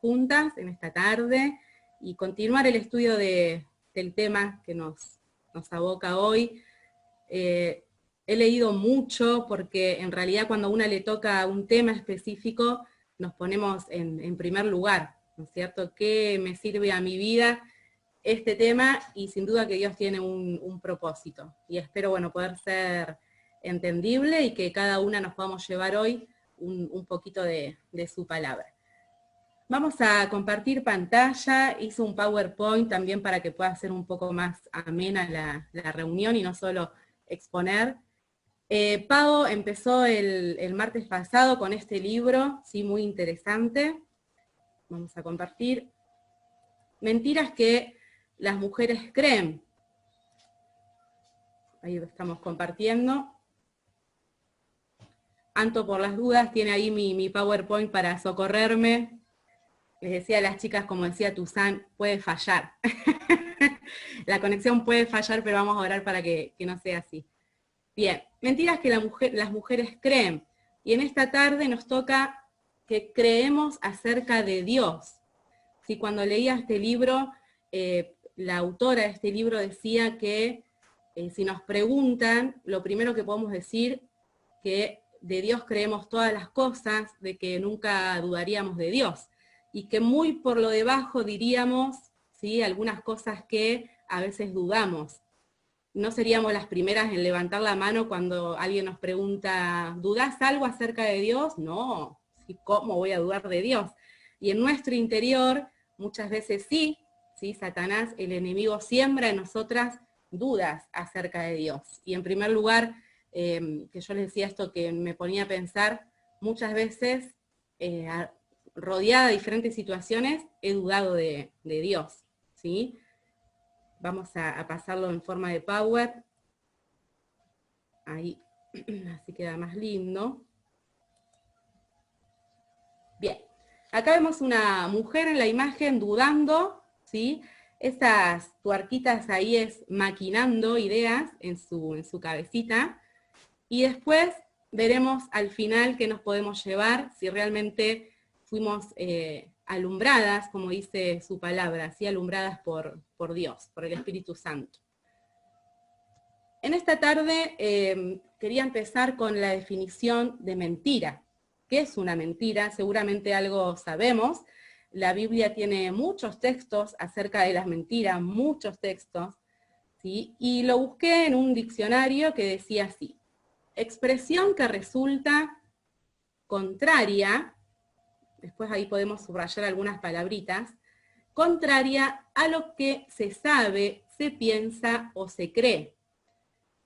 juntas en esta tarde y continuar el estudio del tema que nos aboca hoy. He leído mucho porque en realidad cuando a una le toca un tema específico nos ponemos en primer lugar, ¿no es cierto? ¿Qué me sirve a mi vida este tema? Y sin duda que Dios tiene un propósito. Y espero, bueno, poder ser entendible y que cada una nos podamos llevar hoy un poquito de su palabra. Vamos a compartir pantalla, hice un PowerPoint también para que pueda ser un poco más amena la reunión y no solo exponer. Pau empezó el martes pasado con este libro, sí, muy interesante. Vamos a compartir. Mentiras que las mujeres creen. Ahí lo estamos compartiendo. Anto, por las dudas, tiene ahí mi PowerPoint para socorrerme. Les decía a las chicas, como decía Tuzán, puede fallar. La conexión puede fallar, pero vamos a orar para que no sea así. Bien, mentiras que las mujeres creen. Y en esta tarde nos toca que creemos acerca de Dios. ¿Sí? Cuando leía este libro, la autora de este libro decía que si nos preguntan, lo primero que podemos decir que de Dios creemos todas las cosas, de que nunca dudaríamos de Dios. Y que muy por lo debajo diríamos, ¿sí?, algunas cosas que a veces dudamos. No seríamos las primeras en levantar la mano cuando alguien nos pregunta, ¿dudás algo acerca de Dios? No, ¿cómo voy a dudar de Dios? Y en nuestro interior, muchas veces sí, Satanás, el enemigo, siembra en nosotras dudas acerca de Dios. Y en primer lugar, que yo les decía esto que me ponía a pensar, muchas veces, rodeada de diferentes situaciones, he dudado de Dios, ¿sí? Vamos a pasarlo en forma de Power. Ahí, así queda más lindo. Bien, acá vemos una mujer en la imagen dudando, ¿sí? Esas tuerquitas ahí es maquinando ideas en su cabecita. Y después veremos al final qué nos podemos llevar, si realmente fuimos alumbradas, como dice su palabra, ¿sí? Alumbradas por Dios, por el Espíritu Santo. En esta tarde quería empezar con la definición de mentira. ¿Qué es una mentira? Seguramente algo sabemos. La Biblia tiene muchos textos acerca de las mentiras, muchos textos, ¿sí? Y lo busqué en un diccionario que decía así: expresión que resulta contraria, después ahí podemos subrayar algunas palabritas, contraria a lo que se sabe, se piensa o se cree.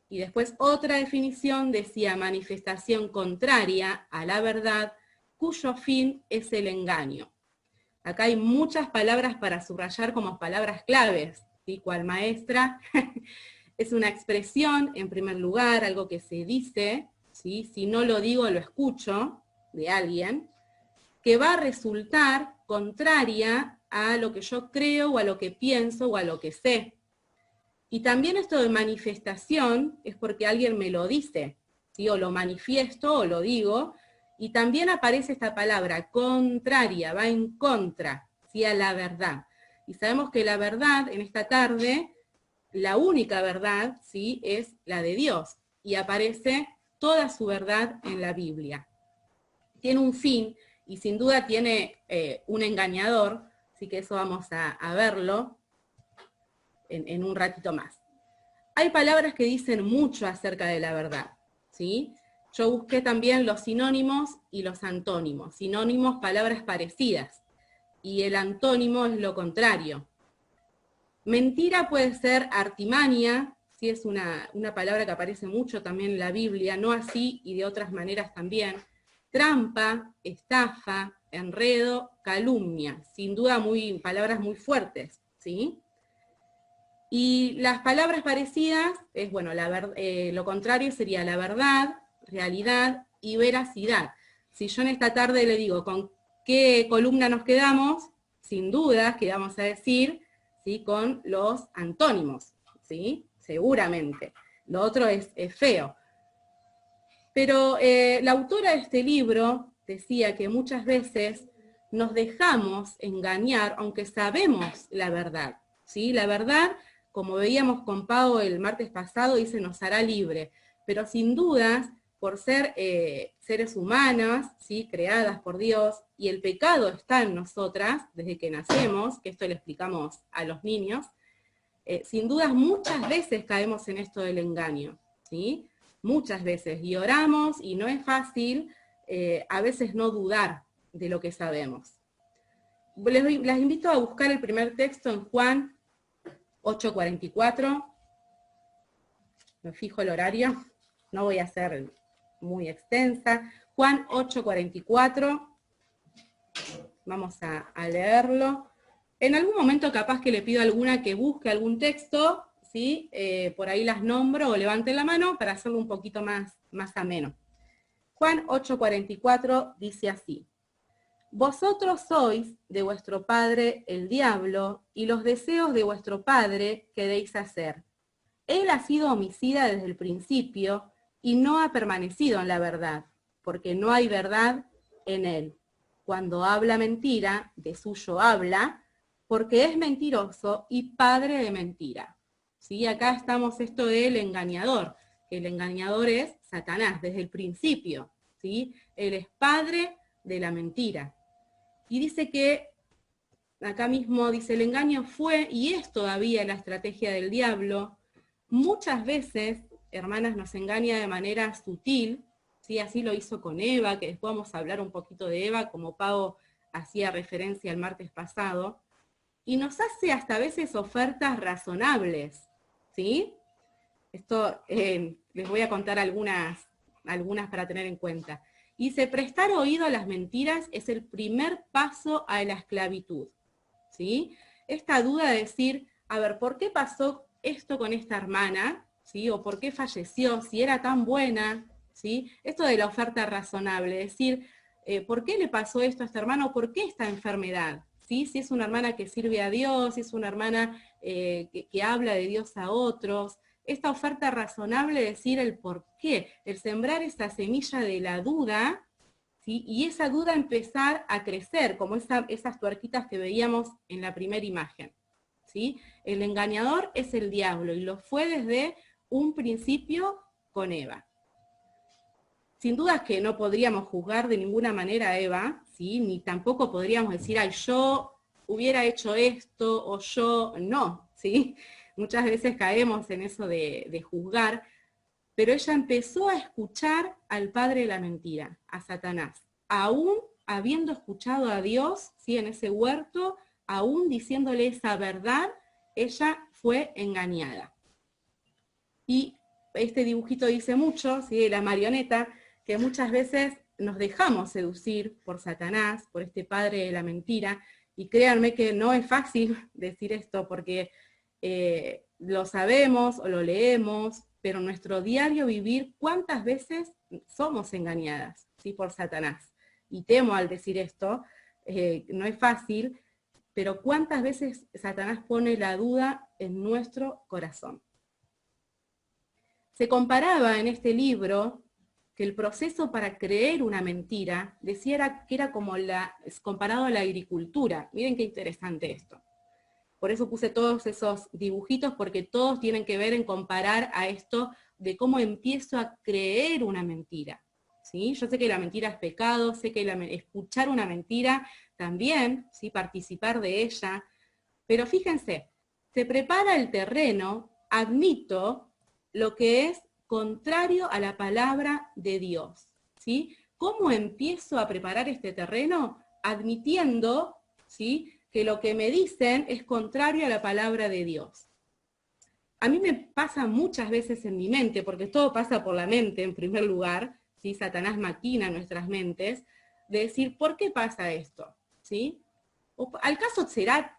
Y después otra definición decía manifestación contraria a la verdad, cuyo fin es el engaño. Acá hay muchas palabras para subrayar como palabras claves, ¿sí? Cual maestra, es una expresión, en primer lugar, algo que se dice, ¿sí? Si no lo digo, lo escucho de alguien, que va a resultar contraria a lo que yo creo o a lo que pienso o a lo que sé. Y también esto de manifestación es porque alguien me lo dice, ¿sí? O lo manifiesto o lo digo, y también aparece esta palabra, contraria, va en contra, ¿sí? A la verdad. Y sabemos que la verdad en esta tarde, la única verdad, ¿sí?, es la de Dios, y aparece toda su verdad en la Biblia. Tiene un fin, y sin duda tiene un engañador, así que eso vamos a verlo en un ratito más. Hay palabras que dicen mucho acerca de la verdad, ¿sí? Yo busqué también los sinónimos y los antónimos. Sinónimos, palabras parecidas, y el antónimo es lo contrario. Mentira puede ser artimaña, ¿sí? Es una palabra que aparece mucho también en la Biblia, no así y de otras maneras también. Trampa, estafa, enredo, calumnia, sin duda palabras muy fuertes, ¿sí? Y las palabras parecidas, es bueno, lo contrario sería la verdad, realidad y veracidad. Si yo en esta tarde le digo con qué columna nos quedamos, sin dudas que vamos a decir, ¿sí?, con los antónimos, ¿sí? Seguramente. Lo otro es feo. Pero la autora de este libro decía que muchas veces nos dejamos engañar, aunque sabemos la verdad, ¿sí? La verdad, como veíamos con Pau el martes pasado, dice, nos hará libre, pero sin dudas, por ser seres humanos, ¿sí? Creadas por Dios, y el pecado está en nosotras desde que nacemos, que esto le explicamos a los niños, sin dudas muchas veces caemos en esto del engaño, ¿sí? Muchas veces, y oramos, y no es fácil a veces no dudar de lo que sabemos. Las invito a buscar el primer texto en Juan 8:44. Me fijo el horario, no voy a ser muy extensa. Juan 8:44, vamos a leerlo. En algún momento capaz que le pido a alguna que busque algún texto, ¿sí? Por ahí las nombro o levanten la mano para hacerlo un poquito más ameno. Juan 8:44 dice así: vosotros sois de vuestro padre el diablo, y los deseos de vuestro padre queréis hacer. Él ha sido homicida desde el principio, y no ha permanecido en la verdad, porque no hay verdad en él. Cuando habla mentira, de suyo habla, porque es mentiroso y padre de mentira. ¿Sí? Acá estamos esto del engañador, que el engañador es Satanás desde el principio, ¿sí? Él es padre de la mentira. Y dice que, acá mismo dice, el engaño fue y es todavía la estrategia del diablo. Muchas veces, hermanas, nos engaña de manera sutil, ¿sí? Así lo hizo con Eva, que después vamos a hablar un poquito de Eva, como Pau hacía referencia el martes pasado, y nos hace hasta a veces ofertas razonables, ¿sí? Esto les voy a contar algunas para tener en cuenta. Dice, prestar oído a las mentiras es el primer paso a la esclavitud, ¿sí? Esta duda de decir, a ver, ¿por qué pasó esto con esta hermana? ¿Sí? ¿O por qué falleció? Si era tan buena, ¿sí? Esto de la oferta razonable, decir, ¿por qué le pasó esto a esta hermana o por qué esta enfermedad? ¿Sí? Si es una hermana que sirve a Dios, si es una hermana que habla de Dios a otros. Esta oferta razonable, decir el por qué, el sembrar esa semilla de la duda, ¿sí? Y esa duda empezar a crecer, como esas tuerquitas que veíamos en la primera imagen, ¿sí? El engañador es el diablo, y lo fue desde un principio con Eva. Sin duda que no podríamos juzgar de ninguna manera a Eva, ¿sí? Ni tampoco podríamos decir, ay, yo hubiera hecho esto, o yo no, ¿sí? Muchas veces caemos en eso de juzgar, pero ella empezó a escuchar al padre de la mentira, a Satanás, aún habiendo escuchado a Dios, ¿sí? En ese huerto, aún diciéndole esa verdad, ella fue engañada. Y este dibujito dice mucho, ¿sí? De la marioneta, que muchas veces nos dejamos seducir por Satanás, por este padre de la mentira, y créanme que no es fácil decir esto, porque lo sabemos o lo leemos, pero en nuestro diario vivir, ¿cuántas veces somos engañadas, ¿sí? Por Satanás? Y temo al decir esto, no es fácil, pero ¿cuántas veces Satanás pone la duda en nuestro corazón? Se comparaba en este libro que el proceso para creer una mentira, decía que era como comparado a la agricultura. Miren qué interesante esto. Por eso puse todos esos dibujitos, porque todos tienen que ver en comparar a esto de cómo empiezo a creer una mentira, ¿sí? Yo sé que la mentira es pecado, sé que escuchar una mentira también, ¿sí? Participar de ella, pero fíjense, se prepara el terreno, admito lo que es contrario a la palabra de Dios, ¿sí? ¿Cómo empiezo a preparar este terreno? Admitiendo, ¿sí? Que lo que me dicen es contrario a la palabra de Dios. A mí me pasa muchas veces en mi mente, porque todo pasa por la mente en primer lugar, ¿sí? Satanás maquina nuestras mentes, de decir, ¿por qué pasa esto? ¿Sí? ¿Al caso será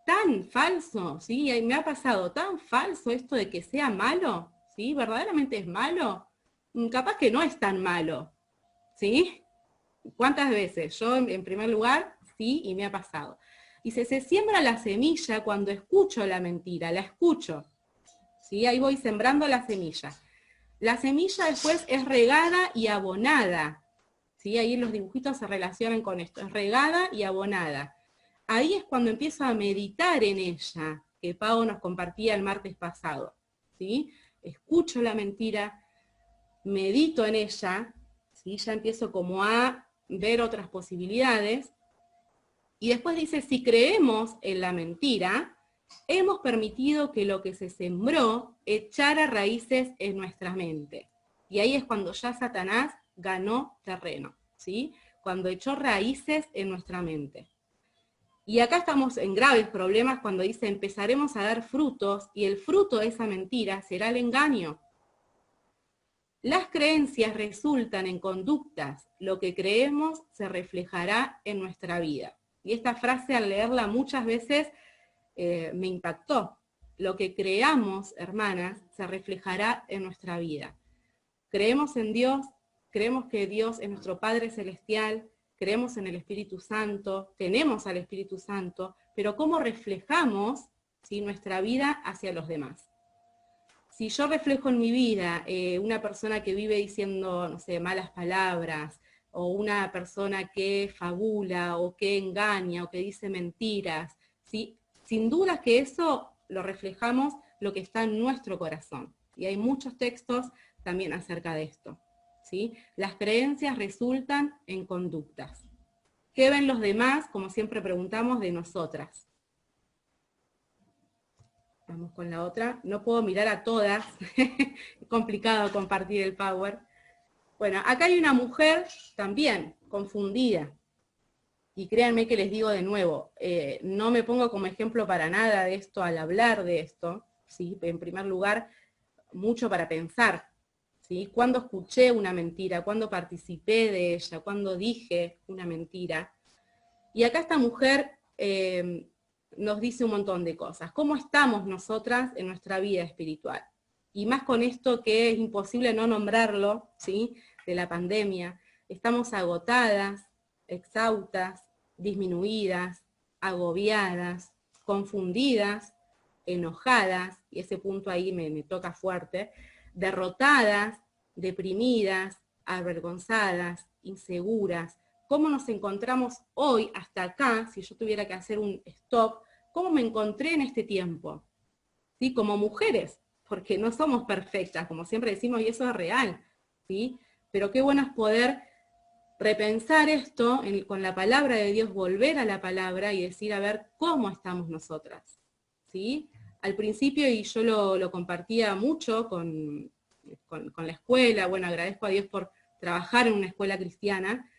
tan falso? ¿Sí? Y me ha pasado tan falso esto de que sea malo, ¿sí? ¿Verdaderamente es malo? Capaz que no es tan malo, ¿sí? ¿Cuántas veces? Yo, en primer lugar, sí, y me ha pasado. Y se siembra la semilla cuando escucho la mentira, la escucho, ¿sí? Ahí voy sembrando la semilla. La semilla después es regada y abonada, ¿sí? Ahí los dibujitos se relacionan con esto, es regada y abonada. Ahí es cuando empiezo a meditar en ella, que Pau nos compartía el martes pasado, ¿sí? Escucho la mentira, medito en ella, ¿sí? Ya empiezo como a ver otras posibilidades, y después dice, si creemos en la mentira, hemos permitido que lo que se sembró echara raíces en nuestra mente. Y ahí es cuando ya Satanás ganó terreno, ¿sí? Cuando echó raíces en nuestra mente. Y acá estamos en graves problemas cuando dice, empezaremos a dar frutos, y el fruto de esa mentira será el engaño. Las creencias resultan en conductas, lo que creemos se reflejará en nuestra vida. Y esta frase al leerla muchas veces me impactó. Lo que creamos, hermanas, se reflejará en nuestra vida. Creemos en Dios, creemos que Dios es nuestro Padre Celestial, creemos en el Espíritu Santo, tenemos al Espíritu Santo, pero ¿cómo reflejamos, ¿sí?, nuestra vida hacia los demás? Si yo reflejo en mi vida una persona que vive diciendo, no sé, malas palabras, o una persona que fabula, o que engaña, o que dice mentiras, ¿sí?, sin duda que eso lo reflejamos lo que está en nuestro corazón. Y hay muchos textos también acerca de esto, ¿sí? Las creencias resultan en conductas. ¿Qué ven los demás? Como siempre preguntamos, de nosotras. Vamos con la otra. No puedo mirar a todas. Es complicado compartir el Power. Bueno, acá hay una mujer también confundida. Y créanme que les digo de nuevo, no me pongo como ejemplo para nada de esto al hablar de esto, ¿sí? En primer lugar, mucho para pensar, ¿sí? ¿Cuándo escuché una mentira? ¿Cuándo participé de ella? ¿Cuándo dije una mentira? Y acá esta mujer nos dice un montón de cosas. ¿Cómo estamos nosotras en nuestra vida espiritual? Y más con esto que es imposible no nombrarlo, ¿sí?, de la pandemia. Estamos agotadas, exhaustas, disminuidas, agobiadas, confundidas, enojadas, y ese punto ahí me toca fuerte, derrotadas, deprimidas, avergonzadas, inseguras. ¿Cómo nos encontramos hoy hasta acá? Si yo tuviera que hacer un stop, ¿cómo me encontré en este tiempo? ¿Sí? Como mujeres, porque no somos perfectas, como siempre decimos, y eso es real, ¿sí? Pero qué bueno es poder repensar esto con la palabra de Dios, volver a la palabra y decir, a ver, ¿cómo estamos nosotras? ¿Sí? Al principio, y yo lo compartía mucho con la escuela, bueno, agradezco a Dios por trabajar en una escuela cristiana,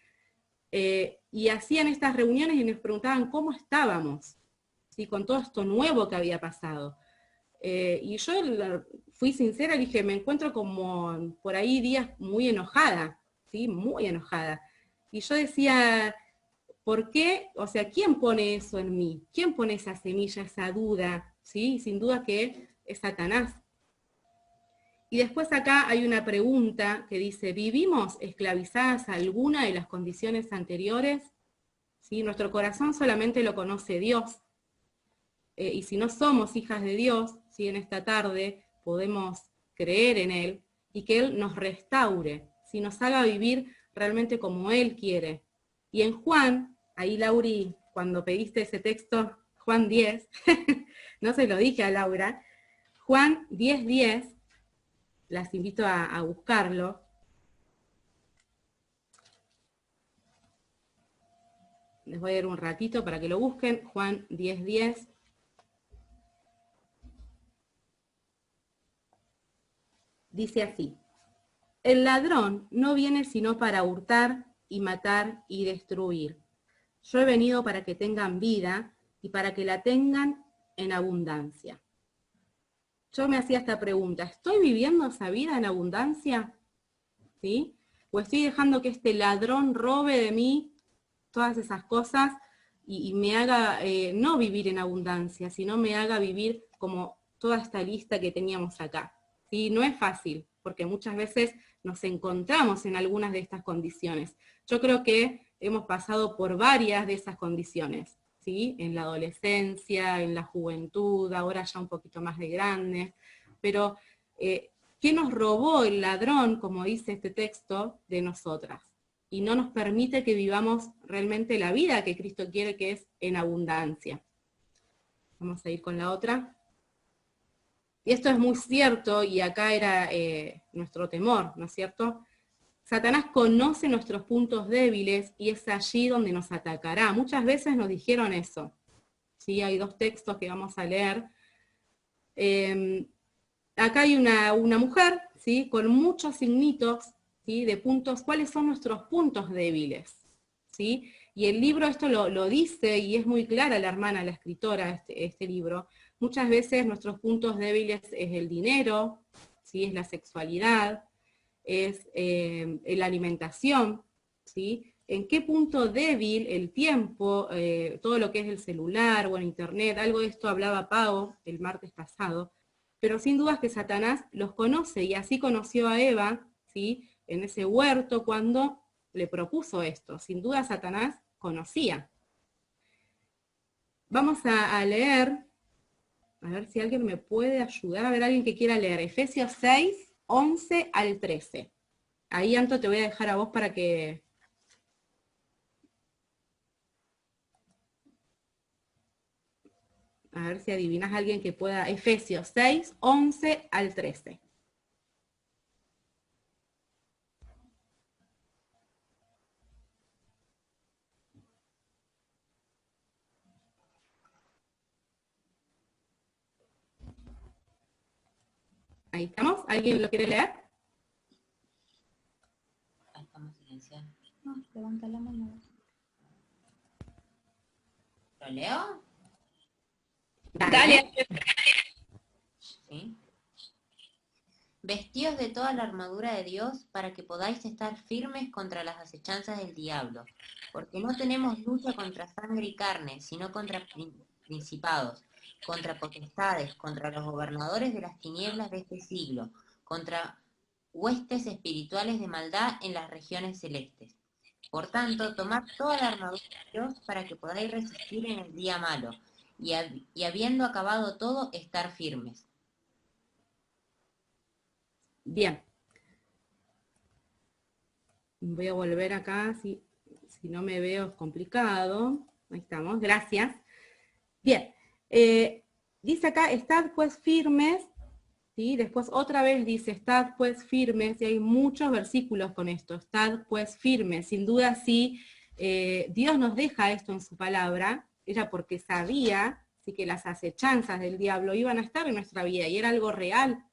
y hacían estas reuniones y nos preguntaban cómo estábamos, ¿sí?, con todo esto nuevo que había pasado. Y yo fui sincera y dije, me encuentro como por ahí días muy enojada, ¿sí?, muy enojada. Y yo decía, ¿por qué? O sea, ¿quién pone eso en mí? ¿Quién pone esa semilla, esa duda? ¿Sí? Sin duda que es Satanás. Y después acá hay una pregunta que dice, ¿vivimos esclavizadas a alguna de las condiciones anteriores? ¿Sí? Nuestro corazón solamente lo conoce Dios. Y si no somos hijas de Dios, ¿sí?, en esta tarde podemos creer en Él y que Él nos restaure, ¿sí?, nos haga vivir realmente como Él quiere. Y en Juan, ahí Lauri, cuando pediste ese texto, Juan 10, no se lo dije a Laura, Juan 10:10, las invito a buscarlo. Les voy a dar un ratito para que lo busquen, Juan 10:10. Dice así, el ladrón no viene sino para hurtar y matar y destruir. Yo he venido para que tengan vida y para que la tengan en abundancia. Yo me hacía esta pregunta, ¿estoy viviendo esa vida en abundancia? ¿Sí? ¿O estoy dejando que este ladrón robe de mí todas esas cosas y me haga no vivir en abundancia, sino me haga vivir como toda esta lista que teníamos acá? ¿Sí? No es fácil, porque muchas veces nos encontramos en algunas de estas condiciones. Yo creo que hemos pasado por varias de esas condiciones, ¿sí? En la adolescencia, en la juventud, ahora ya un poquito más de grandes, pero ¿qué nos robó el ladrón, como dice este texto, de nosotras? y no nos permite que vivamos realmente la vida que Cristo quiere, que es en abundancia. Vamos a ir con la otra. Y esto es muy cierto, y acá era nuestro temor, ¿no es cierto? Satanás conoce nuestros puntos débiles y es allí donde nos atacará. Muchas veces nos dijeron eso. ¿Sí? Hay dos textos que vamos a leer. Acá hay una mujer, ¿sí? Con muchos signitos, ¿sí? De puntos, ¿cuáles son nuestros puntos débiles? ¿Sí? Y el libro esto lo dice, y es muy clara la hermana, la escritora, este libro. Muchas veces nuestros puntos débiles es el dinero, ¿sí? Es la sexualidad, es la alimentación, ¿sí? ¿En qué punto débil el tiempo, todo lo que es el celular o el internet? Algo de esto hablaba Pau el martes pasado, pero sin dudas que Satanás los conoce, y así conoció a Eva, ¿sí? En ese huerto cuando le propuso esto. Sin duda Satanás conocía. Vamos a leer, a ver si alguien me puede ayudar, a ver, alguien que quiera leer, Efesios 6, 11 al 13. Ahí, Anto, te voy a dejar a vos para que... A ver si adivinas a alguien que pueda... Efesios 6, 11 al 13. Ahí estamos. ¿Alguien lo quiere leer? Ahí estamos silenciados. No, levanta la mano. ¿Lo leo? Dale. ¿Sí? Vestíos de toda la armadura de Dios para que podáis estar firmes contra las acechanzas del diablo, porque no tenemos lucha contra sangre y carne, sino contra principados, contra potestades, contra los gobernadores de las tinieblas de este siglo, contra huestes espirituales de maldad en las regiones celestes. Por tanto, tomad toda la armadura de Dios para que podáis resistir en el día malo, y habiendo acabado todo, estar firmes. Bien. Voy a volver acá, si no me veo es complicado. Ahí estamos, gracias. Bien, dice acá, estad pues firmes, ¿sí? Después otra vez dice, estad pues firmes, y hay muchos versículos con esto, estad pues firmes. Sin duda sí, Dios nos deja esto en su palabra, era porque sabía, sí, que las acechanzas del diablo iban a estar en nuestra vida, y era algo real.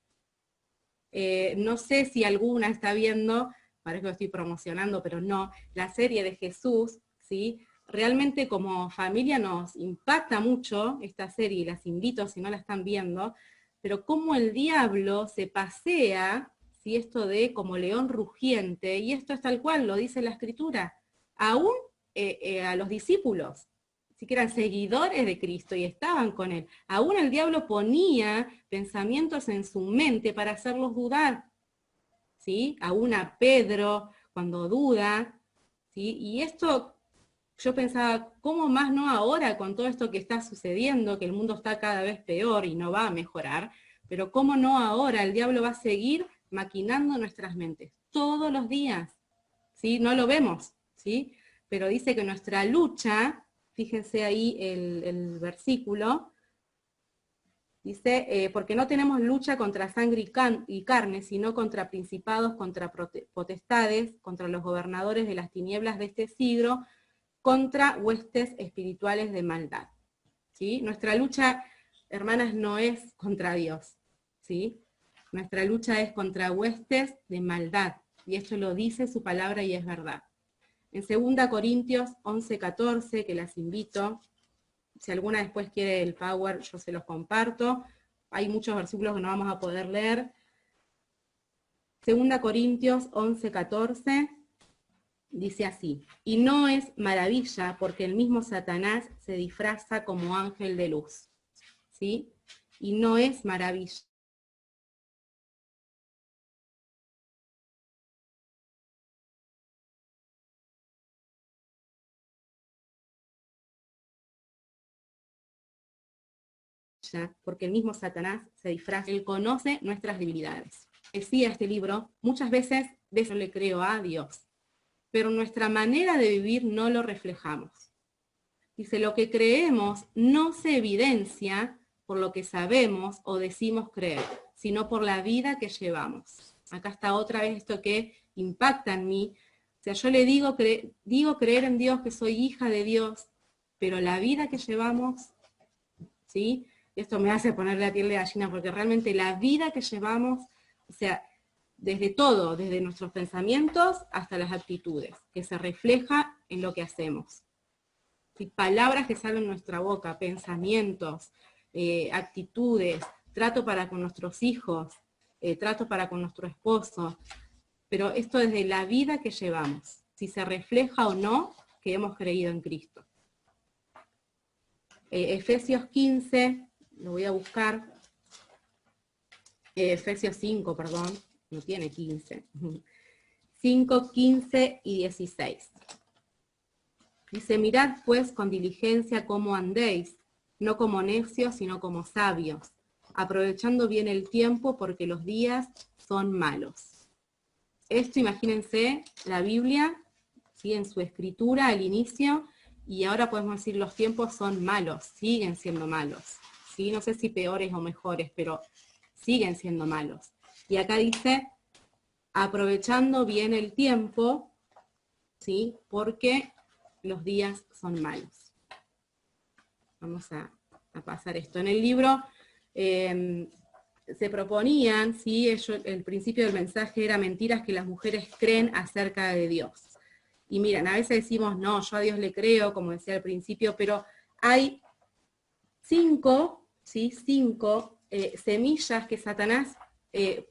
No sé si alguna está viendo, parece que lo estoy promocionando, pero no, la serie de Jesús, ¿sí? Realmente como familia nos impacta mucho esta serie, y las invito si no la están viendo, pero cómo el diablo se pasea, ¿sí? Esto de como león rugiente, y esto es tal cual, lo dice la Escritura, aún a los discípulos, sí, que eran seguidores de Cristo y estaban con él. Aún el diablo ponía pensamientos en su mente para hacerlos dudar, ¿sí? Aún a Pedro, cuando duda, ¿sí? Y esto, yo pensaba, ¿cómo más no ahora con todo esto que está sucediendo, que el mundo está cada vez peor y no va a mejorar? Pero ¿cómo no ahora el diablo va a seguir maquinando nuestras mentes todos los días? ¿Sí? No lo vemos, ¿sí? Pero dice que nuestra lucha, fíjense ahí el versículo, dice, porque no tenemos lucha contra sangre y carne, sino contra principados, contra potestades, contra los gobernadores de las tinieblas de este siglo, contra huestes espirituales de maldad. ¿Sí? Nuestra lucha, hermanas, no es contra Dios, ¿sí? Nuestra lucha es contra huestes de maldad, y esto lo dice su palabra y es verdad. En 2 Corintios 11:14, que las invito, si alguna después quiere el Power, yo se los comparto. Hay muchos versículos que no vamos a poder leer. 2 Corintios 11:14 dice así: y no es maravilla porque el mismo Satanás se disfraza como ángel de luz. ¿Sí? Y no es maravilla. Porque el mismo Satanás se disfraza, él conoce nuestras debilidades. Decía este libro, muchas veces de eso le creo a Dios, pero nuestra manera de vivir no lo reflejamos. Dice, lo que creemos no se evidencia por lo que sabemos o decimos creer, sino por la vida que llevamos. Acá está otra vez esto que impacta en mí. O sea, yo le digo creer en Dios, que soy hija de Dios, pero la vida que llevamos, ¿sí? Esto me hace poner la piel de gallina, porque realmente la vida que llevamos, o sea, desde todo, desde nuestros pensamientos hasta las actitudes, que se refleja en lo que hacemos. ¿Sí? Palabras que salen de nuestra boca, pensamientos, actitudes, trato para con nuestros hijos, trato para con nuestro esposo, pero esto desde la vida que llevamos, si se refleja o no que hemos creído en Cristo. Efesios 15, lo voy a buscar, Efesios 5, perdón, no tiene 15, 5, 15 y 16. Dice, mirad pues con diligencia cómo andéis, no como necios, sino como sabios, aprovechando bien el tiempo porque los días son malos. Esto, imagínense, la Biblia, ¿sí? En su escritura al inicio, y ahora podemos decir los tiempos son malos, siguen siendo malos. ¿Sí? No sé si peores o mejores, pero siguen siendo malos. Y acá dice, aprovechando bien el tiempo, ¿sí? Porque los días son malos. Vamos a pasar esto. En el libro se proponían, ¿sí? El principio del mensaje era mentiras que las mujeres creen acerca de Dios. Y miren, a veces decimos, no, yo a Dios le creo, como decía al principio, pero hay 5 semillas que Satanás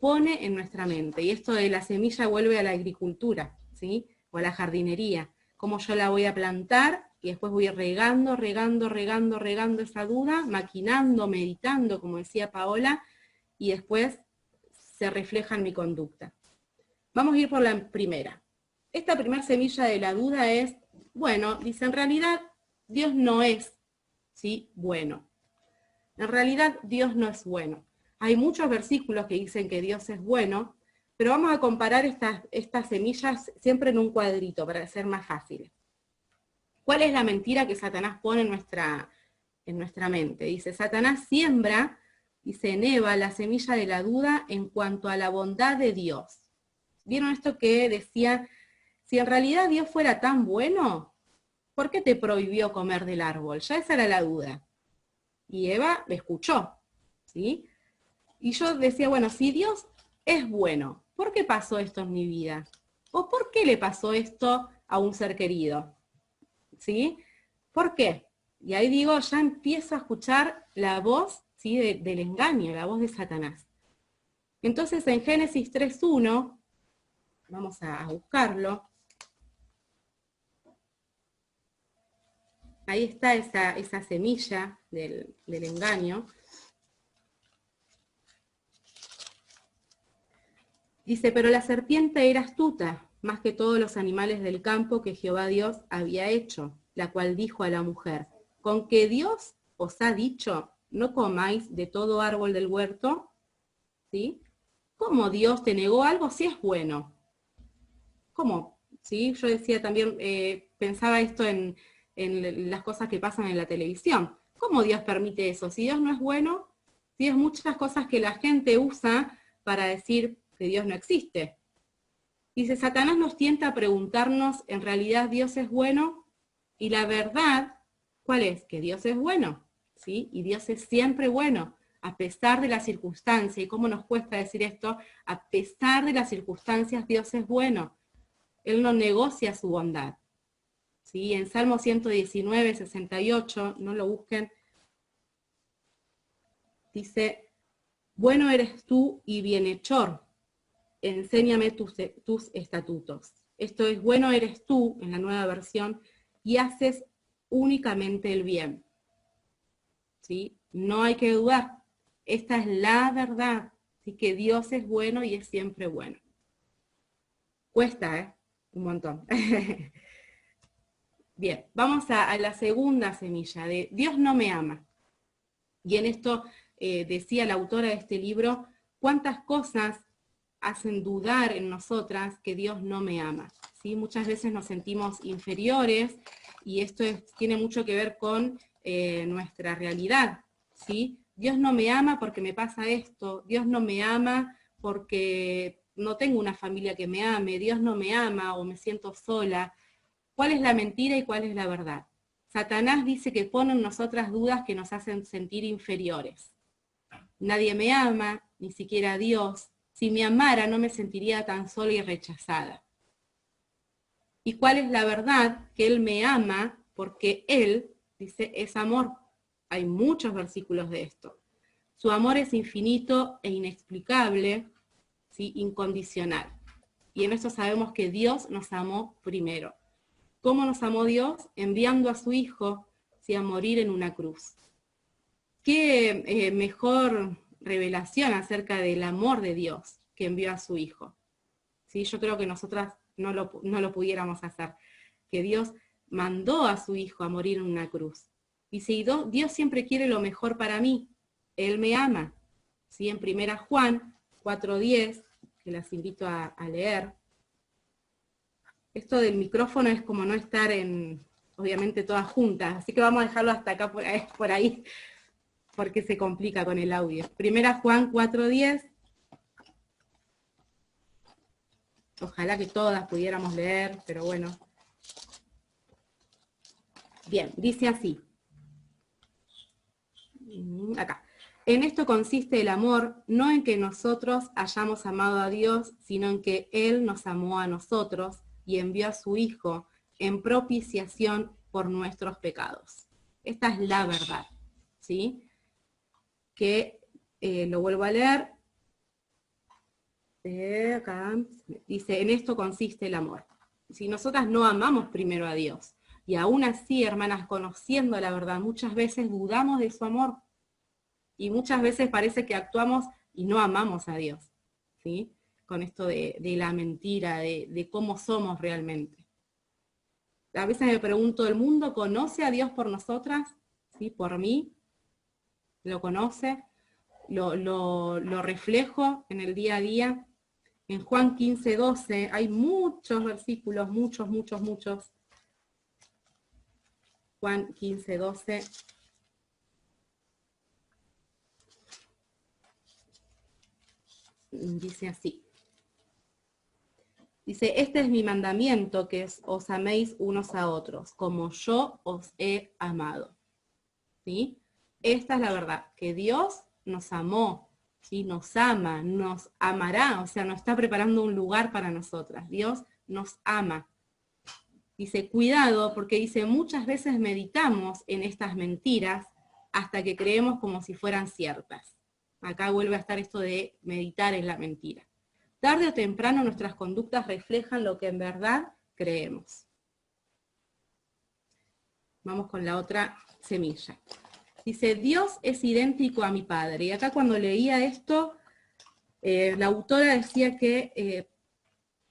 pone en nuestra mente. Y esto de la semilla vuelve a la agricultura, ¿sí? O a la jardinería. Cómo yo la voy a plantar y después voy regando esa duda, maquinando, meditando, como decía Paola, y después se refleja en mi conducta. Vamos a ir por la primera. Esta primera semilla de la duda es, bueno, dice, en realidad Dios no es, ¿sí? Bueno. En realidad Dios no es bueno. Hay muchos versículos que dicen que Dios es bueno, pero vamos a comparar estas semillas siempre en un cuadrito para ser más fácil. ¿Cuál es la mentira que Satanás pone en nuestra mente? Dice, Satanás siembra, dice en Eva, la semilla de la duda en cuanto a la bondad de Dios. ¿Vieron esto que decía, si en realidad Dios fuera tan bueno, ¿por qué te prohibió comer del árbol? Ya esa era la duda. Y Eva le escuchó, ¿sí? Y yo decía, bueno, si Dios es bueno, ¿por qué pasó esto en mi vida? ¿O por qué le pasó esto a un ser querido? ¿Sí? ¿Por qué? Y ahí digo, ya empiezo a escuchar la voz, ¿sí? del engaño, la voz de Satanás. Entonces en Génesis 3:1, vamos a buscarlo, ahí está esa semilla del engaño. Dice, pero la serpiente era astuta, más que todos los animales del campo que Jehová Dios había hecho, la cual dijo a la mujer, ¿con que Dios os ha dicho, no comáis de todo árbol del huerto? ¿Sí? ¿Cómo Dios te negó algo si es bueno? ¿Cómo? ¿Sí? Yo decía también, pensaba esto en las cosas que pasan en la televisión. ¿Cómo Dios permite eso? Si Dios no es bueno, si es muchas cosas que la gente usa para decir que Dios no existe. Dice, Satanás nos tienta a preguntarnos, ¿en realidad Dios es bueno? Y la verdad, ¿cuál es? Que Dios es bueno, ¿sí? Y Dios es siempre bueno, a pesar de las circunstancias. ¿Y cómo nos cuesta decir esto? A pesar de las circunstancias, Dios es bueno. Él no negocia su bondad. ¿Sí? En Salmo 119, 68, no lo busquen, dice, bueno eres tú y bienhechor, enséñame tus estatutos. Esto es, bueno eres tú, en la nueva versión, y haces únicamente el bien. ¿Sí? No hay que dudar. Esta es la verdad. ¿Sí? Que Dios es bueno y es siempre bueno. Cuesta, un montón. Bien, vamos a la segunda semilla, de Dios no me ama. Y en esto decía la autora de este libro, cuántas cosas hacen dudar en nosotras que Dios no me ama. ¿sí? Muchas veces nos sentimos inferiores y esto tiene mucho que ver con nuestra realidad, ¿sí? Dios no me ama porque me pasa esto, Dios no me ama porque no tengo una familia que me ame, Dios no me ama o me siento sola. ¿Cuál es la mentira y cuál es la verdad? Satanás dice que pone en nosotras dudas que nos hacen sentir inferiores. Nadie me ama, ni siquiera Dios. Si me amara no me sentiría tan sola y rechazada. ¿Y cuál es la verdad? Que Él me ama porque Él, dice, es amor. Hay muchos versículos de esto. Su amor es infinito e inexplicable, ¿sí? Incondicional. Y en esto sabemos que Dios nos amó primero. ¿Cómo nos amó Dios? Enviando a su Hijo, ¿sí? A morir en una cruz. ¿Qué mejor revelación acerca del amor de Dios que envió a su Hijo? ¿Sí? Yo creo que nosotras no lo pudiéramos hacer. Que Dios mandó a su Hijo a morir en una cruz. Dice, y Dios siempre quiere lo mejor para mí. Él me ama. ¿Sí? En 1 Juan 4:10, que las invito a leer. Esto del micrófono es como no estar obviamente todas juntas, así que vamos a dejarlo hasta acá por ahí porque se complica con el audio. 1 Juan 4:10. Ojalá que todas pudiéramos leer, pero bueno. Bien, dice así. Acá. En esto consiste el amor, no en que nosotros hayamos amado a Dios, sino en que Él nos amó a nosotros y envió a su Hijo en propiciación por nuestros pecados. Esta es la verdad, ¿sí? Que lo vuelvo a leer. Acá dice, en esto consiste el amor. Si nosotras no amamos primero a Dios, y aún así, hermanas, conociendo la verdad, muchas veces dudamos de su amor, y muchas veces parece que actuamos y no amamos a Dios, ¿sí? Con esto de la mentira, de cómo somos realmente. A veces me pregunto, ¿el mundo conoce a Dios por nosotras? ¿Sí? ¿Por mí? ¿Lo conoce? ¿Lo reflejo en el día a día? En Juan 15:12 hay muchos versículos, muchos. Juan 15:12. Dice así. Dice, este es mi mandamiento, que os améis unos a otros, como yo os he amado. ¿Sí? Esta es la verdad, que Dios nos amó, ¿sí? Nos ama, nos amará, o sea, nos está preparando un lugar para nosotras. Dios nos ama. Dice, cuidado, porque dice, muchas veces meditamos en estas mentiras hasta que creemos como si fueran ciertas. Acá vuelve a estar esto de meditar en la mentira. Tarde o temprano nuestras conductas reflejan lo que en verdad creemos. Vamos con la otra semilla. Dice, Dios es idéntico a mi Padre. Y acá cuando leía esto, la autora decía que,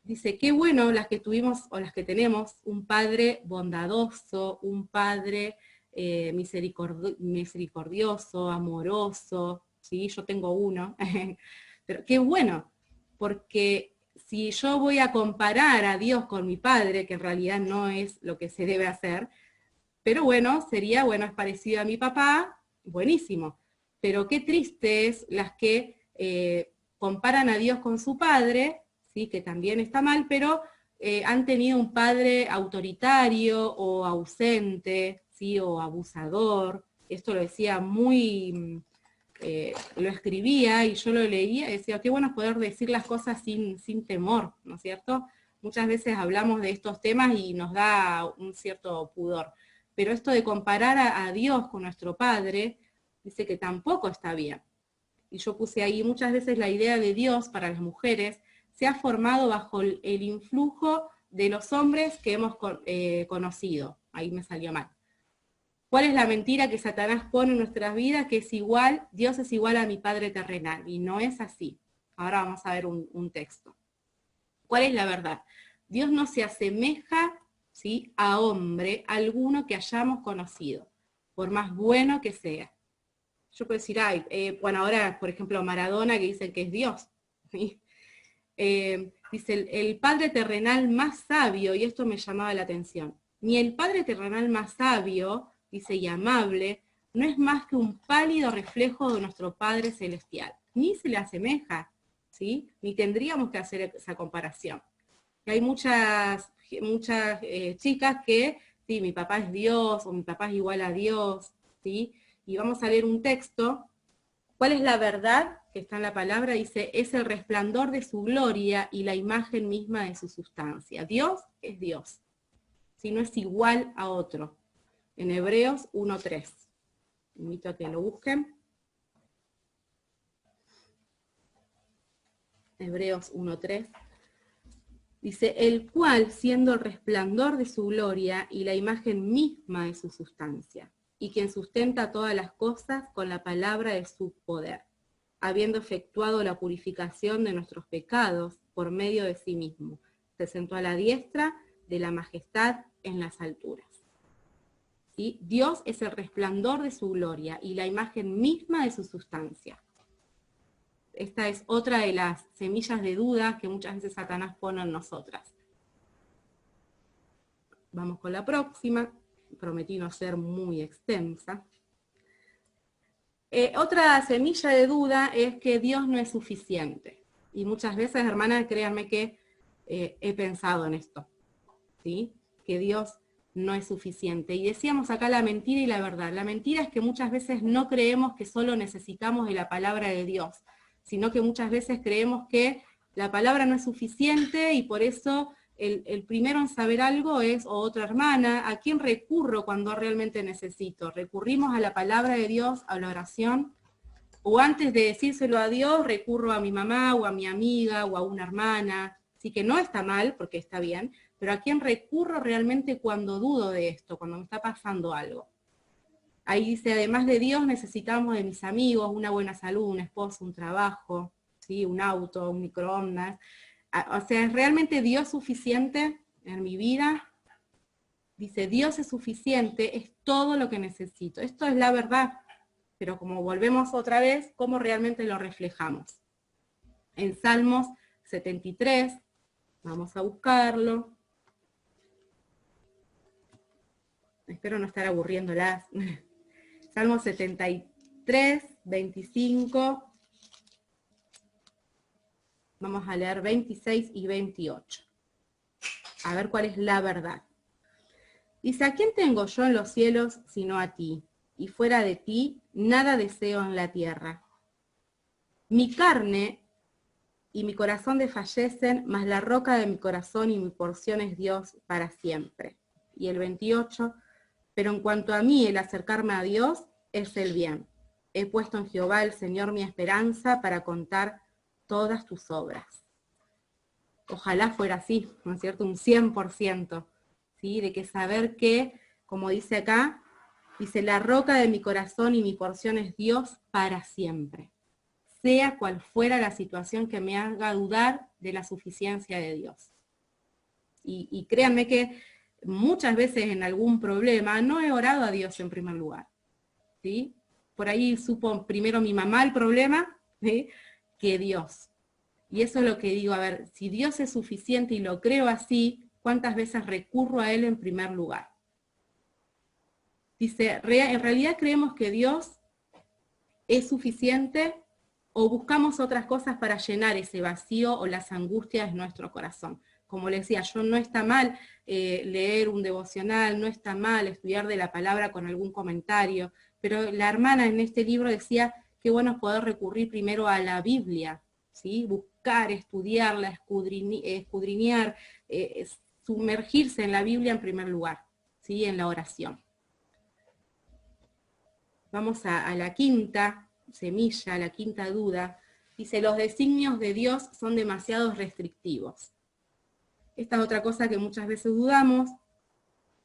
dice, qué bueno las que tuvimos o las que tenemos un Padre bondadoso, un Padre misericordioso, amoroso, ¿sí? Yo tengo uno, pero qué bueno, porque si yo voy a comparar a Dios con mi Padre, que en realidad no es lo que se debe hacer, pero bueno, sería, bueno, es parecido a mi papá, buenísimo. Pero qué triste es las que comparan a Dios con su padre, ¿sí? Que también está mal, pero han tenido un padre autoritario o ausente, ¿sí? O abusador. Esto lo decía muy, lo escribía y yo lo leía y decía, qué bueno es poder decir las cosas sin temor, ¿no es cierto? Muchas veces hablamos de estos temas y nos da un cierto pudor. Pero esto de comparar a Dios con nuestro Padre, dice que tampoco está bien. Y yo puse ahí muchas veces la idea de Dios para las mujeres se ha formado bajo el influjo de los hombres que hemos conocido. Ahí me salió mal. ¿Cuál es la mentira que Satanás pone en nuestras vidas? Que es igual, Dios es igual a mi Padre terrenal. Y no es así. Ahora vamos a ver un texto. ¿Cuál es la verdad? Dios no se asemeja, ¿sí?, a hombre alguno que hayamos conocido, por más bueno que sea. Yo puedo decir, bueno, ahora, por ejemplo, Maradona, que dicen que es Dios, ¿sí? Dice, el Padre terrenal más sabio, y esto me llamaba la atención, ni el Padre terrenal más sabio, dice, y amable, no es más que un pálido reflejo de nuestro Padre celestial, ni se le asemeja, ¿sí? Ni tendríamos que hacer esa comparación. Y hay muchas chicas que, sí, mi papá es Dios, o mi papá es igual a Dios, ¿sí? Y vamos a leer un texto. ¿Cuál es la verdad que está en la palabra? Dice, es el resplandor de su gloria y la imagen misma de su sustancia. Dios es Dios, si no es igual a otro. En Hebreos 1:3. Invito a que lo busquen. Hebreos 1:3. Dice, el cual, siendo el resplandor de su gloria y la imagen misma de su sustancia, y quien sustenta todas las cosas con la palabra de su poder, habiendo efectuado la purificación de nuestros pecados por medio de sí mismo, se sentó a la diestra de la majestad en las alturas. ¿Sí? Dios es el resplandor de su gloria y la imagen misma de su sustancia. Esta es otra de las semillas de duda que muchas veces Satanás pone en nosotras. Vamos con la próxima. Prometí no ser muy extensa. Otra semilla de duda es que Dios no es suficiente. Y muchas veces, hermanas, créanme que he pensado en esto, ¿sí? Que Dios no es suficiente. Y decíamos acá la mentira y la verdad. La mentira es que muchas veces no creemos que solo necesitamos de la palabra de Dios, sino que muchas veces creemos que la palabra no es suficiente y por eso el primero en saber algo es otra hermana. ¿A quién recurro cuando realmente necesito? ¿Recurrimos a la palabra de Dios, a la oración? O antes de decírselo a Dios, recurro a mi mamá o a mi amiga o a una hermana. Así que no está mal, porque está bien, pero ¿a quién recurro realmente cuando dudo de esto, cuando me está pasando algo? Ahí dice, además de Dios necesitamos de mis amigos, una buena salud, un esposo, un trabajo, ¿sí? Un auto, un microondas. O sea, ¿es realmente Dios suficiente en mi vida? Dice, Dios es suficiente, es todo lo que necesito. Esto es la verdad, pero como volvemos otra vez, ¿cómo realmente lo reflejamos? En Salmos 73, vamos a buscarlo. Espero no estar aburriéndolas. Salmos 73, 25. Vamos a leer 26 y 28. A ver cuál es la verdad. Dice, ¿a quién tengo yo en los cielos sino a ti? Y fuera de ti, nada deseo en la tierra. Mi carne y mi corazón desfallecen, mas la roca de mi corazón y mi porción es Dios para siempre. Y el 28, pero en cuanto a mí, el acercarme a Dios es el bien. He puesto en Jehová el Señor mi esperanza para contar todas tus obras. Ojalá fuera así, ¿no es cierto? Un 100%, ¿sí? De que saber que, como dice acá, dice, la roca de mi corazón y mi porción es Dios para siempre. Sea cual fuera la situación que me haga dudar de la suficiencia de Dios. Y créanme que muchas veces en algún problema no he orado a Dios en primer lugar, ¿sí? Por ahí supo primero mi mamá el problema, ¿sí? Que Dios. Y eso es lo que digo, a ver, si Dios es suficiente y lo creo así, ¿cuántas veces recurro a Él en primer lugar? Dice, en realidad creemos que Dios es suficiente o buscamos otras cosas para llenar ese vacío o las angustias de nuestro corazón. Como les decía, no está mal leer un devocional, no está mal estudiar de la palabra con algún comentario, pero la hermana en este libro decía que bueno es poder recurrir primero a la Biblia, ¿sí? Buscar, estudiarla, escudriñar, sumergirse en la Biblia en primer lugar, ¿sí? En la oración. Vamos a la quinta semilla, la quinta duda. Dice, los designios de Dios son demasiado restrictivos. Esta es otra cosa que muchas veces dudamos.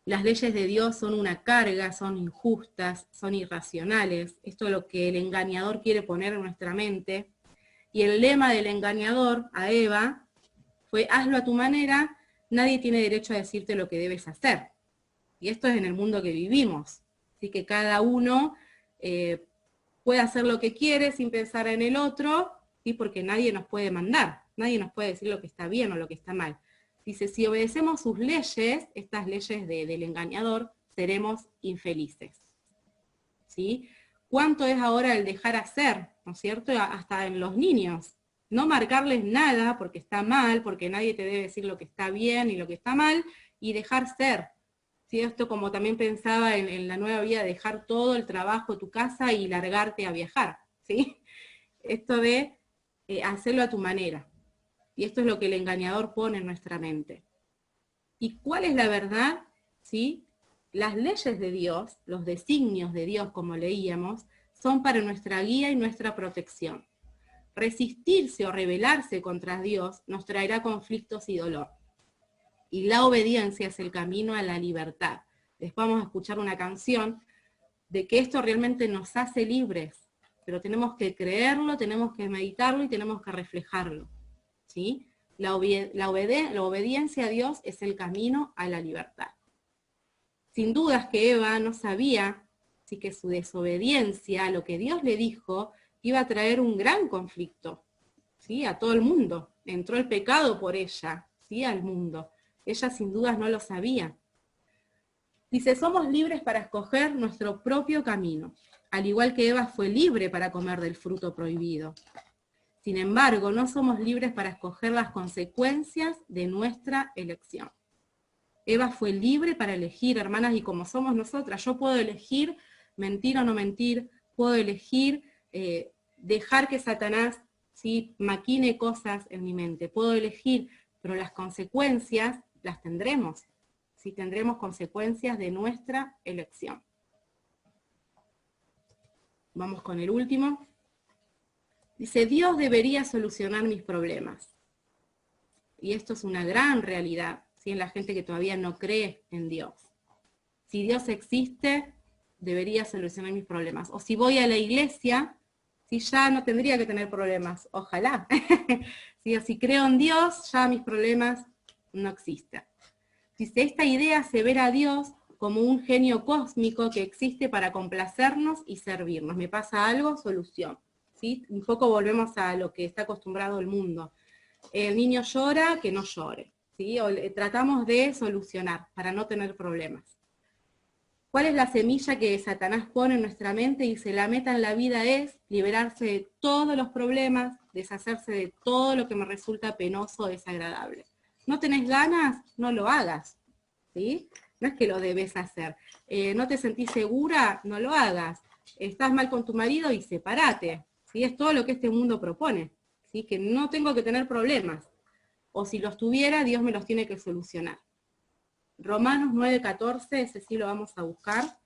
Las leyes de Dios son una carga, son injustas, son irracionales. Esto es lo que el engañador quiere poner en nuestra mente. Y el lema del engañador a Eva fue, hazlo a tu manera, nadie tiene derecho a decirte lo que debes hacer. Y esto es en el mundo que vivimos. Así que cada uno puede hacer lo que quiere sin pensar en el otro, ¿sí? Porque nadie nos puede mandar. nadie nos puede decir lo que está bien o lo que está mal. Dice, si obedecemos sus leyes, estas leyes del engañador, seremos infelices. ¿Sí? ¿Cuánto es ahora el dejar hacer? ¿No es cierto? Hasta en los niños. No marcarles nada porque está mal, porque nadie te debe decir lo que está bien y lo que está mal, y dejar ser. ¿Sí? Esto como también pensaba en la nueva vida, dejar todo el trabajo, tu casa y largarte a viajar. ¿Sí? Esto de hacerlo a tu manera. Y esto es lo que el engañador pone en nuestra mente. ¿Y cuál es la verdad? ¿Sí? Las leyes de Dios, los designios de Dios, como leíamos, son para nuestra guía y nuestra protección. Resistirse o rebelarse contra Dios nos traerá conflictos y dolor. Y la obediencia es el camino a la libertad. Después vamos a escuchar una canción de que esto realmente nos hace libres, pero tenemos que creerlo, tenemos que meditarlo y tenemos que reflejarlo. ¿Sí? La obediencia a Dios es el camino a la libertad. Sin dudas que Eva no sabía ¿sí? que su desobediencia a lo que Dios le dijo iba a traer un gran conflicto, ¿sí? A todo el mundo. Entró el pecado por ella, ¿sí? Al mundo. Ella sin dudas no lo sabía. Dice, somos libres para escoger nuestro propio camino, al igual que Eva fue libre para comer del fruto prohibido. Sin embargo, no somos libres para escoger las consecuencias de nuestra elección. Eva fue libre para elegir, hermanas, y como somos nosotras, yo puedo elegir mentir o no mentir, puedo elegir dejar que Satanás ¿sí? maquine cosas en mi mente, puedo elegir, pero las consecuencias las tendremos, ¿sí? Tendremos consecuencias de nuestra elección. Vamos con el último. Dice, Dios debería solucionar mis problemas. Y esto es una gran realidad, ¿sí? En la gente que todavía no cree en Dios. Si Dios existe, debería solucionar mis problemas. O si voy a la iglesia, ¿sí? Ya no tendría que tener problemas. Ojalá. ¿Sí? O si creo en Dios, ya mis problemas no existen. Dice, esta idea se ve a Dios como un genio cósmico que existe para complacernos y servirnos. Me pasa algo, solución. ¿Sí? Un poco volvemos a lo que está acostumbrado el mundo. El niño llora, que no llore. ¿Sí? O tratamos de solucionar para no tener problemas. ¿Cuál es la semilla que Satanás pone en nuestra mente? Dice, la meta en la vida es liberarse de todos los problemas, deshacerse de todo lo que me resulta penoso o desagradable. ¿No tenés ganas? No lo hagas. ¿Sí? No es que lo debes hacer. ¿No te sentís segura? No lo hagas. ¿Estás mal con tu marido? Y sepárate. ¿Sí? Es todo lo que este mundo propone. ¿Sí? Que no tengo que tener problemas. O si los tuviera, Dios me los tiene que solucionar. Romanos 9:14, ese sí lo vamos a buscar.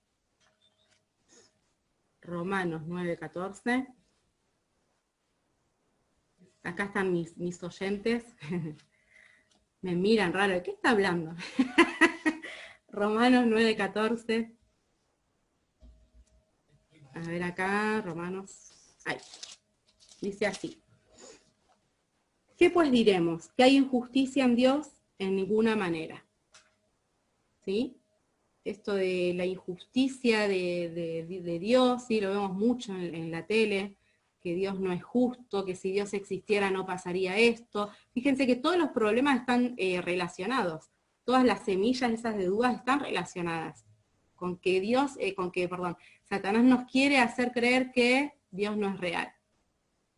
Romanos 9:14. Acá están mis oyentes. Me miran raro, ¿de qué está hablando? Romanos 9:14. A ver acá, Romanos. Ahí. Dice así. ¿Qué pues diremos? ¿Que hay injusticia en Dios? En ninguna manera. ¿Sí? Esto de la injusticia de Dios, ¿sí? Lo vemos mucho en la tele, que Dios no es justo, que si Dios existiera no pasaría esto. Fíjense que todos los problemas están relacionados, todas las semillas esas de dudas están relacionadas con que Satanás nos quiere hacer creer que Dios no es real.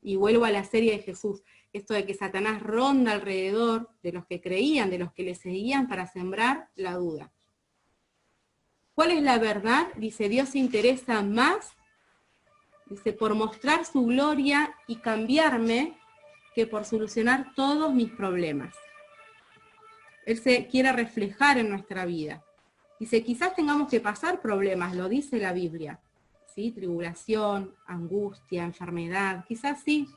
Y vuelvo a la serie de Jesús, esto de que Satanás ronda alrededor de los que creían, de los que le seguían para sembrar la duda. ¿Cuál es la verdad? Dice, Dios se interesa más, dice, por mostrar su gloria y cambiarme que por solucionar todos mis problemas. Él se quiere reflejar en nuestra vida. Dice, quizás tengamos que pasar problemas, lo dice la Biblia. ¿Sí? Tribulación, angustia, enfermedad, quizás sí.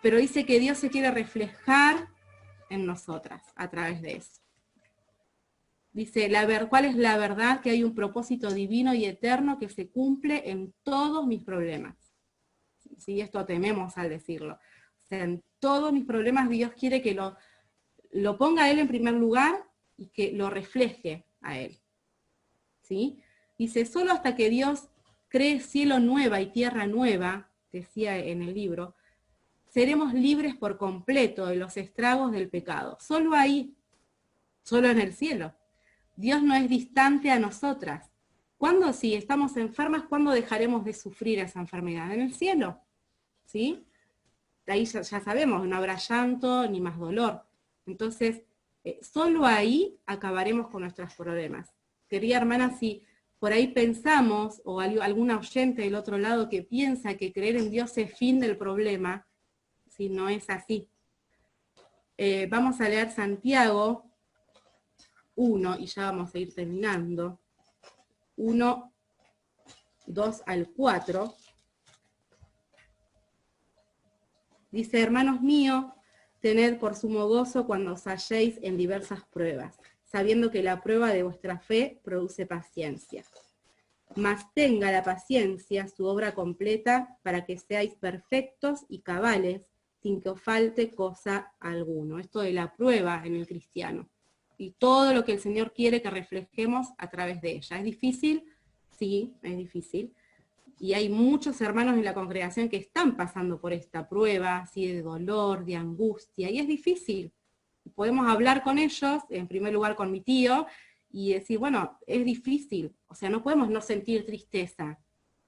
Pero dice que Dios se quiere reflejar en nosotras a través de eso. Dice, ¿cuál es la verdad? Que hay un propósito divino y eterno que se cumple en todos mis problemas. ¿Sí? Esto tememos al decirlo. O sea, en todos mis problemas Dios quiere que lo ponga a Él en primer lugar y que lo refleje a Él. ¿Sí? Dice, solo hasta que Dios cree cielo nueva y tierra nueva, decía en el libro, seremos libres por completo de los estragos del pecado. Solo ahí, solo en el cielo. Dios no es distante a nosotras. ¿Cuándo, si estamos enfermas, cuándo dejaremos de sufrir esa enfermedad? En el cielo, ¿sí? Ahí ya sabemos, no habrá llanto ni más dolor. Entonces, solo ahí acabaremos con nuestros problemas. Querida hermana, si por ahí pensamos, o alguna oyente del otro lado que piensa que creer en Dios es fin del problema, si no es así. Vamos a leer Santiago 1, y ya vamos a ir terminando. 1, 2 al 4. Dice, hermanos míos, tened por sumo gozo cuando os halléis en diversas pruebas, sabiendo que la prueba de vuestra fe produce paciencia. Mas tenga la paciencia su obra completa para que seáis perfectos y cabales, sin que os falte cosa alguno. Esto de la prueba en el cristiano. Y todo lo que el Señor quiere que reflejemos a través de ella. ¿Es difícil? Sí, es difícil. Y hay muchos hermanos en la congregación que están pasando por esta prueba, así de dolor, de angustia, y es difícil. Podemos hablar con ellos, en primer lugar con mi tío, y decir, bueno, es difícil, o sea, no podemos no sentir tristeza,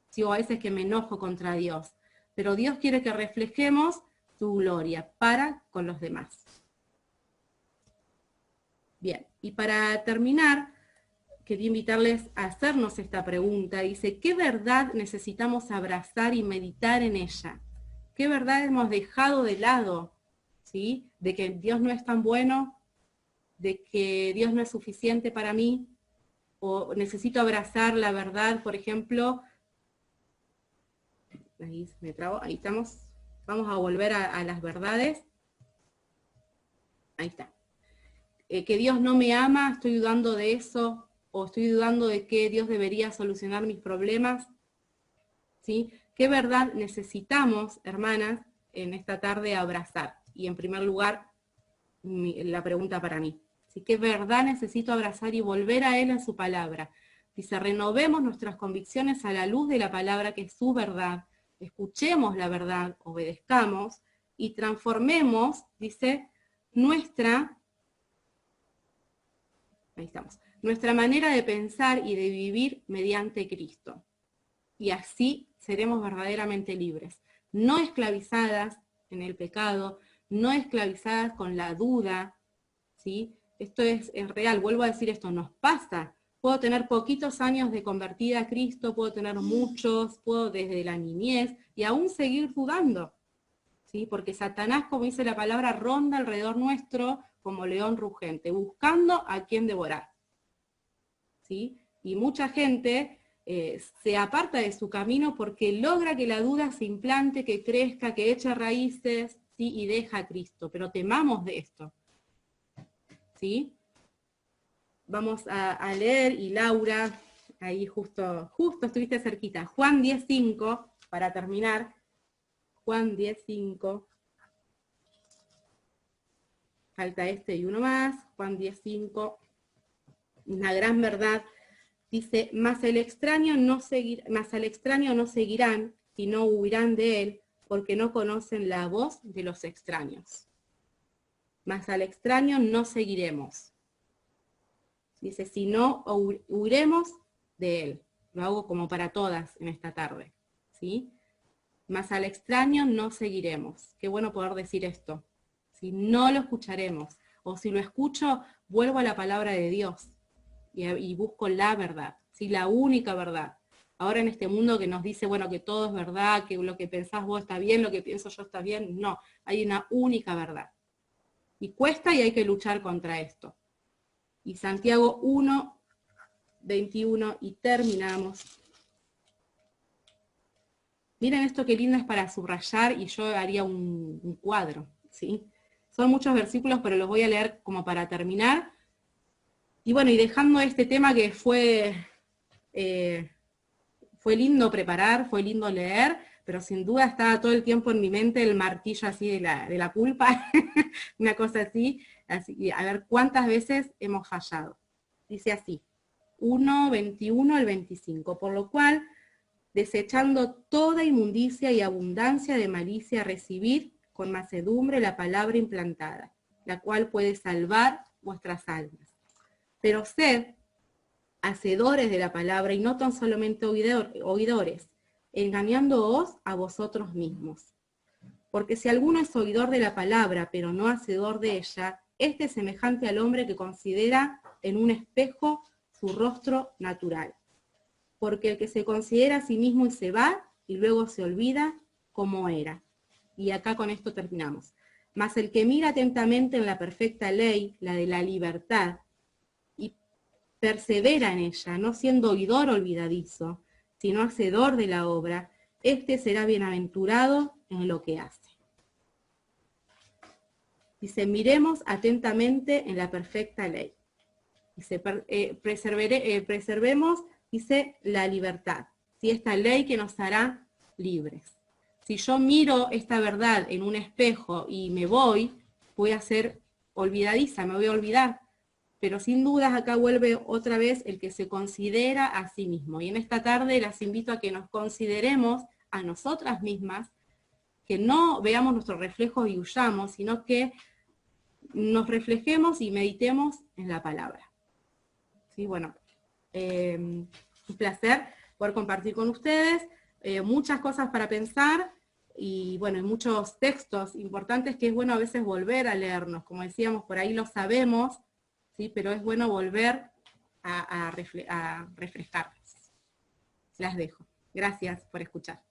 ¿sí? O a veces que me enojo contra Dios, pero Dios quiere que reflejemos su gloria para con los demás. Bien, y para terminar, quería invitarles a hacernos esta pregunta. Dice, ¿qué verdad necesitamos abrazar y meditar en ella? ¿Qué verdad hemos dejado de lado? ¿Sí? De que Dios no es tan bueno, de que Dios no es suficiente para mí, o necesito abrazar la verdad, por ejemplo. Ahí me trabo, ahí estamos. Vamos a volver a las verdades. Ahí está. Que Dios no me ama, estoy dudando de eso, o estoy dudando de que Dios debería solucionar mis problemas, ¿sí? ¿Qué verdad necesitamos, hermanas, en esta tarde abrazar? Y en primer lugar, la pregunta para mí, ¿sí? ¿Qué verdad necesito abrazar y volver a Él en su palabra? Dice, renovemos nuestras convicciones a la luz de la palabra que es su verdad, escuchemos la verdad, obedezcamos y transformemos, dice, nuestra manera de pensar y de vivir mediante Cristo. Y así seremos verdaderamente libres, no esclavizadas en el pecado, no esclavizadas con la duda, ¿sí? Esto es real, vuelvo a decir esto, nos pasa. Puedo tener poquitos años de convertida a Cristo, puedo tener muchos, puedo desde la niñez, y aún seguir dudando, ¿sí? Porque Satanás, como dice la palabra, ronda alrededor nuestro como león rugente, buscando a quien devorar, ¿sí? Y mucha gente se aparta de su camino porque logra que la duda se implante, que crezca, que eche raíces, ¿sí? Y deja a Cristo, pero temamos de esto, ¿sí? Vamos a leer, y Laura, ahí justo estuviste cerquita, Juan 10:5, para terminar, Juan 10:5, falta este y uno más, Juan 10:5, una gran verdad. Dice, mas al extraño no seguirán, sino huirán de él, porque no conocen la voz de los extraños. Mas al extraño no seguiremos. Dice, si no, huiremos de él. Lo hago como para todas en esta tarde, ¿sí? Mas al extraño no seguiremos. Qué bueno poder decir esto. Si no lo escucharemos, o si lo escucho, vuelvo a la palabra de Dios. Y busco la verdad, ¿sí? La única verdad. Ahora en este mundo que nos dice, bueno, que todo es verdad, que lo que pensás vos está bien, lo que pienso yo está bien, no, hay una única verdad. Y cuesta y hay que luchar contra esto. Y Santiago 1:21, y terminamos. Miren esto qué lindo, es para subrayar, y yo haría un cuadro, ¿sí? Son muchos versículos, pero los voy a leer como para terminar. Y bueno, y dejando este tema que fue lindo preparar, fue lindo leer, pero sin duda estaba todo el tiempo en mi mente el martillo así de la culpa, una cosa así, a ver cuántas veces hemos fallado. Dice así, 1:21 al 25, por lo cual, desechando toda inmundicia y abundancia de malicia, recibid con mansedumbre la palabra implantada, la cual puede salvar vuestras almas. Pero sed hacedores de la palabra y no tan solamente oidores, engañándoos a vosotros mismos. Porque si alguno es oidor de la palabra, pero no hacedor de ella, este es semejante al hombre que considera en un espejo su rostro natural. Porque el que se considera a sí mismo y se va, y luego se olvida cómo era. Y acá con esto terminamos. Mas el que mira atentamente en la perfecta ley, la de la libertad, y persevera en ella, no siendo oidor olvidadizo, sino hacedor de la obra, este será bienaventurado en lo que hace. Dice, miremos atentamente en la perfecta ley. Dice, preservemos, dice, la libertad. ¿Sí? Esta ley que nos hará libres. Si yo miro esta verdad en un espejo y me voy a ser olvidadiza, me voy a olvidar. Pero sin dudas acá vuelve otra vez el que se considera a sí mismo. Y en esta tarde las invito a que nos consideremos a nosotras mismas, que no veamos nuestros reflejos y huyamos, sino que nos reflejemos y meditemos en la palabra. ¿Sí? Bueno, un placer poder compartir con ustedes muchas cosas para pensar y bueno, muchos textos importantes que es bueno a veces volver a leernos. Como decíamos, por ahí lo sabemos, ¿sí? Pero es bueno volver a refrescarnos. Las dejo. Gracias por escuchar.